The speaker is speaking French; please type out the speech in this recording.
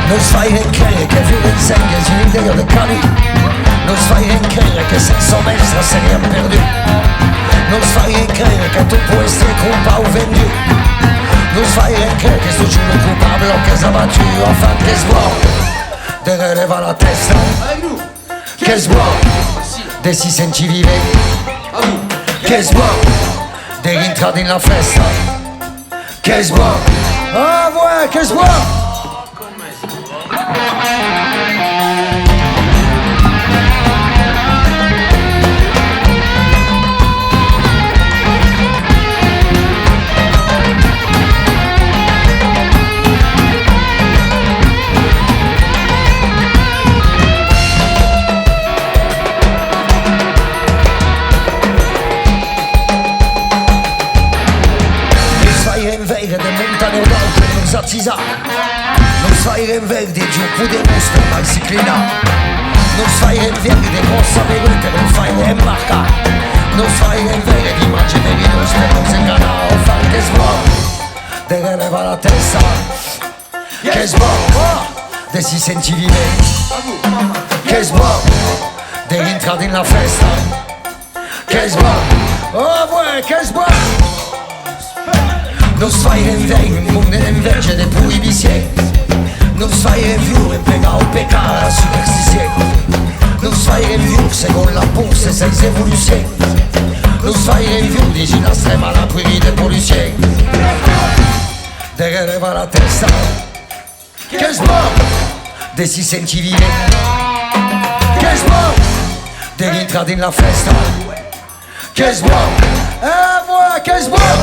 Non fai credere che violenza inglesi l'idea del cani. Non fai credere che senza mestre se rien perdu. Non fai credere que tu puoi essere colpa ou vendu. Non fai credere che sto giuro coupable o che s'abattu. Enfin che sbuon de releva la testa. Che sbuon de si senti vive. Che sbuon de rientrare in la festa. Che sbuon, ah ouais, che sbuon. Non fai verde giù pude mostra mai si clina. Non fai verde cosa vedete non fai marca. Non fai verde di immagine di nostre non si ingana o fai che sbuon de releva la testa. Che sbuon de si senti vive. Che sbuon de rientrare in la festa. Che sbuon, oh ouais, che sbuon. Non fai verde un mondo invece de prohibizione. Non fai più e pega o peccare la superstizione. Non fai più secondo la borsa sei evoluzione. Non fai più dici la strema la prima de polizia. De releva la testa. Che sbuon de si senti vive. Che sbuon de rientrare in la festa. Che sbuon, moi che sbuon.